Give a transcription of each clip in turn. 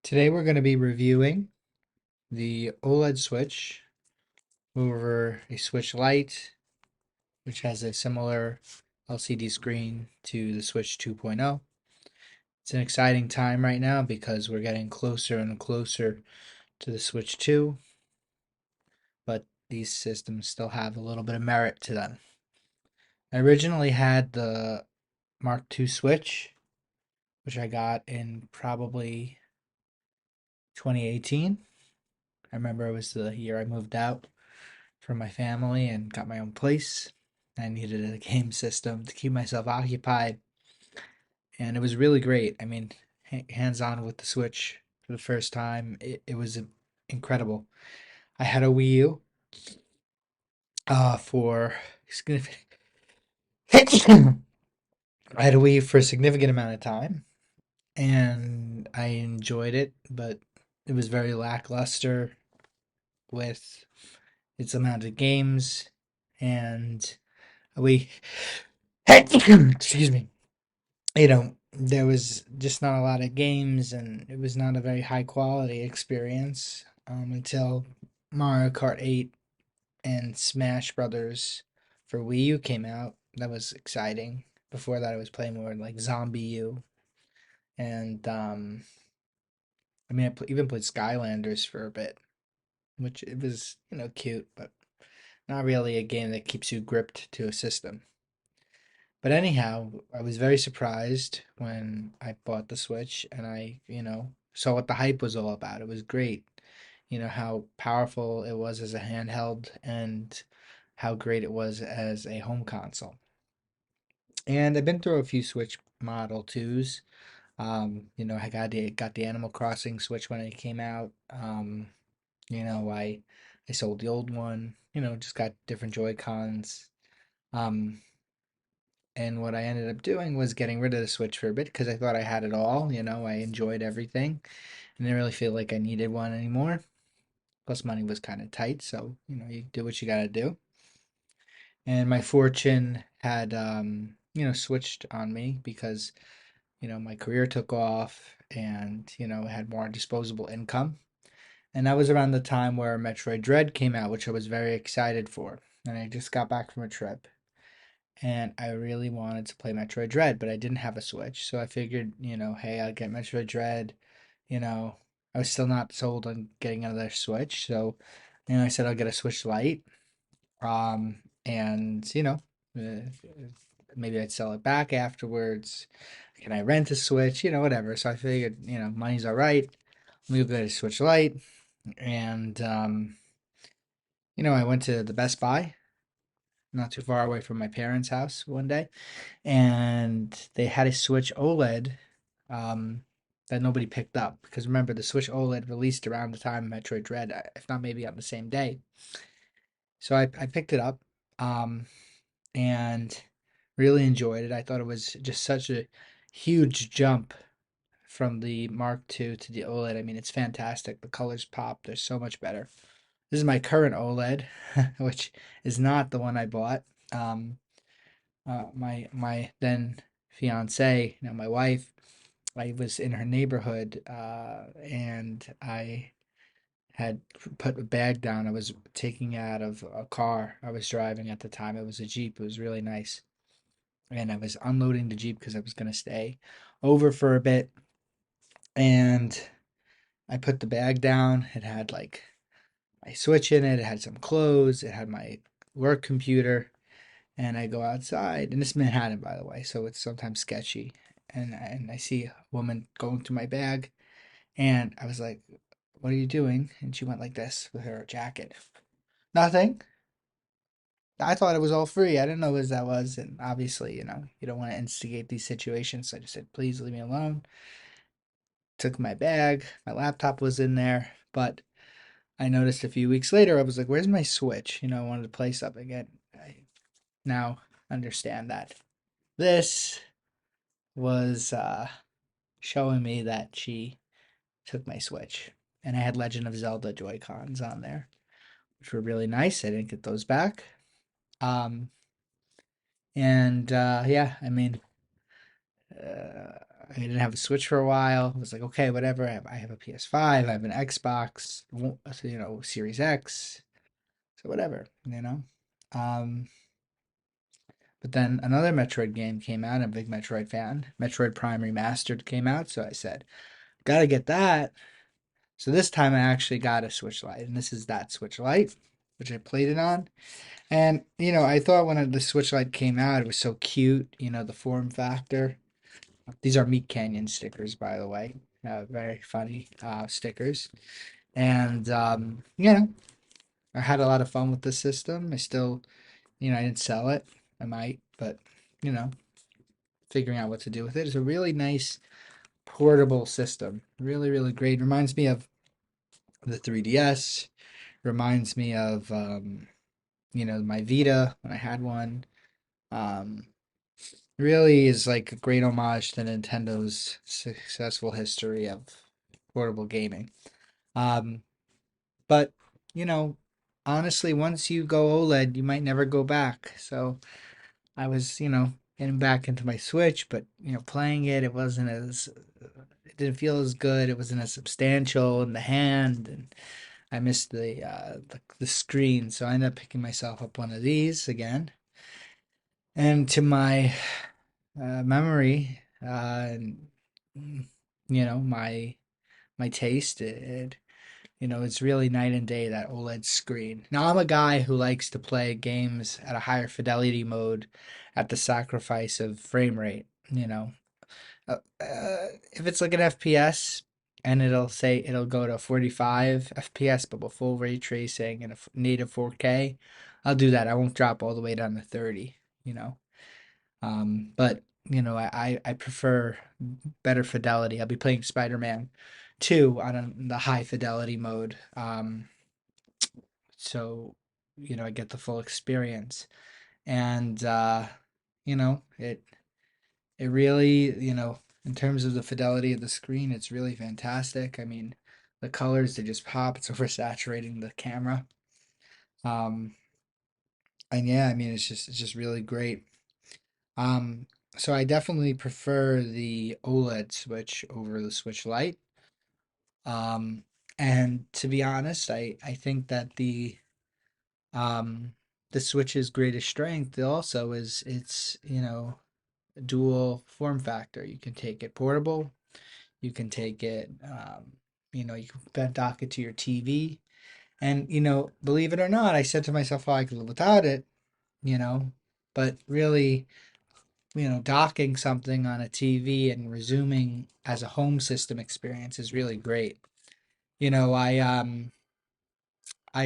Today we're going to be reviewing the OLED Switch over a Switch Lite, which has a similar LCD screen to the Switch 2.0. It's an exciting time right now because we're getting closer and closer to the Switch 2, but these systems still have a little bit of merit to them. I originally had the Mark II Switch, which I got in probably 2018. I remember it was the year I moved out from my family and got my own place. I needed a game system to keep myself occupied, and it was really great. I mean, hands on with the Switch for the first time, it was incredible. I had a Wii U for significant. I had a Wii U for a significant amount of time, and I enjoyed it, but it was very lackluster with its amount of games, and we excuse me, there was just not a lot of games, and it was not a very high quality experience until Mario Kart 8 and Smash Brothers for Wii U came out. That was exciting. Before that, I was playing more like Zombie U, and I mean, even played Skylanders for a bit, which it was cute, but not really a game that keeps you gripped to a system. But anyhow, I was very surprised when I bought the Switch and I saw what the hype was all about. It was great. How powerful it was as a handheld and how great it was as a home console. And I've been through a few Switch Model 2s. I got the Animal Crossing Switch when it came out. I sold the old one, just got different Joy-Cons. Um, And what I ended up doing was getting rid of the Switch for a bit because I thought I had it all. I enjoyed everything and didn't really feel like I needed one anymore. Plus, money was kind of tight, so you do what you got to do. And my fortune had switched on me because my career took off and had more disposable income. And that was around the time where Metroid Dread came out, which I was very excited for. And I just got back from a trip and I really wanted to play Metroid Dread, but I didn't have a Switch, so I figured, hey, I'll get Metroid Dread. You know, I was still not sold on getting another Switch, so I said I'll get a Switch Lite. And uh, maybe I'd sell it back afterwards. Can I rent a Switch? Whatever. So I figured, money's all right. Let me go get a Switch Lite, and I went to the Best Buy, not too far away from my parents' house one day, and they had a Switch OLED um, that nobody picked up because remember the Switch OLED released around the time of Metroid Dread, if not maybe on the same day. So I picked it up and really enjoyed it. I thought it was just such a huge jump from the Mark II to the OLED. I mean, it's fantastic. The colors pop. They're so much better. This is my current OLED, which is not the one I bought. Um, my then fiance, my wife, I was in her neighborhood, and I had put a bag down. I was taking out of a car I was driving at the time. It was a Jeep. It was really nice, and I was unloading the Jeep because I was gonna stay over for a bit, and I put the bag down. It had like my Switch in it. It had some clothes. It had my work computer. And I go outside, and it's Manhattan, by the way, so it's sometimes sketchy. And I see a woman going through my bag, and I was like, "What are you doing?" And she went like this with her jacket. Nothing. I thought it was all free. I didn't know what that was, and obviously, you don't want to instigate these situations. So I just said, "Please leave me alone." Took my bag. My laptop was in there, but I noticed a few weeks later, I was like, "Where's my Switch?" I wanted to play something, and I now understand that this was showing me that she took my Switch. And I had Legend of Zelda Joy-Cons on there, which were really nice. I didn't get those back. Um, and yeah, I mean, I didn't have a Switch for a while. I was like, okay, whatever. I have a PS5. I have an Xbox, Series X. So whatever, you know. Um, but then another Metroid game came out. I'm a big Metroid fan. Metroid Prime Remastered came out, so I said, gotta get that. So this time I actually got a Switch Lite, and this is that Switch Lite, which I played it on. And I thought when the Switch Lite came out, it was so cute. The form factor. These are Meat Canyon stickers, by the way. Very funny stickers. And I had a lot of fun with the system. I still, I didn't sell it. I might, but you know, figuring out what to do with it. It's a really nice portable system. Really, really great. Reminds me of the 3DS. Reminds me of my Vita when I had one. Um, really is like a great homage to Nintendo's successful history of portable gaming. Um, but you know, honestly, once you go OLED, you might never go back. So I was, getting back into my Switch, but playing it, it didn't feel as good. It wasn't as substantial in the hand, and I missed the screen. So I ended up picking myself up one of these again, and to my memory, and my taste, it's really night and day, that OLED screen. Now, I'm a guy who likes to play games at a higher fidelity mode at the sacrifice of frame rate. If it's like an FPS and it'll go to 45 FPS, but with full ray tracing and a native 4K, I'll do that. I won't drop all the way down to 30, you know. But I prefer better fidelity. I'll be playing Spider-Man 2 on the high fidelity mode. So I get the full experience. And it really, in terms of the fidelity of the screen, it's really fantastic. I mean, the colors, they just pop. It's oversaturating the camera. Um, and yeah, I mean, it's just really great. Um, so I definitely prefer the OLED Switch over the Switch Lite. Um, and to be honest, I think that um, the Switch's greatest strength also is its, dual form factor. You can take it portable, you can take it, you can dock it to your TV. And, believe it or not, I said to myself, oh, I could live without it, you know, but really, docking something on a TV and resuming as a home system experience is really great. I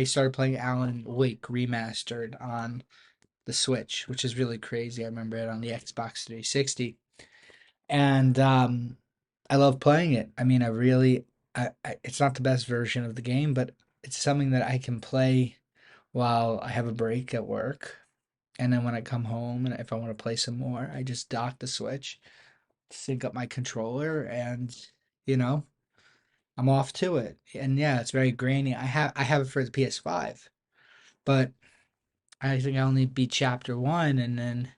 started playing Alan Wake remastered on the Switch, which is really crazy. I remember it on the Xbox 360, and I love playing it. I mean, it's not the best version of the game, but it's something that I can play while I have a break at work, and then when I come home and if I want to play some more, I just dock the Switch, sync up my controller, and you know, I'm off to it. And yeah, it's very grainy. I have it for the PS5, but I think I only beat chapter one, and then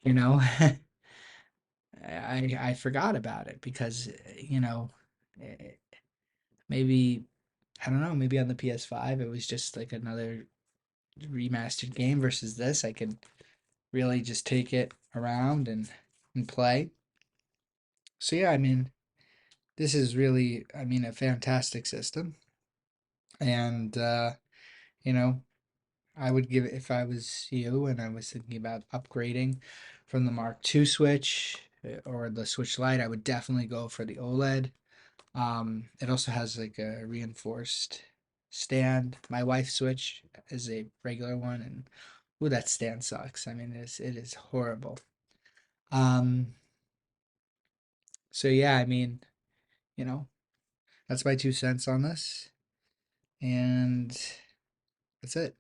you know, I forgot about it because eh, maybe I don't know, maybe on the PS5 it was just like another remastered game versus this. I could really just take it around and play. So yeah, I mean, this is really, I mean, a fantastic system, and you know, I would give it, if I was you and I was thinking about upgrading from the Mark II Switch or the Switch Lite, I would definitely go for the OLED. It also has like a reinforced stand. My wife's Switch is a regular one, and ooh, that stand sucks. I mean, it is horrible. Um, so yeah, I mean, you know, that's my 2 cents on this, and that's it.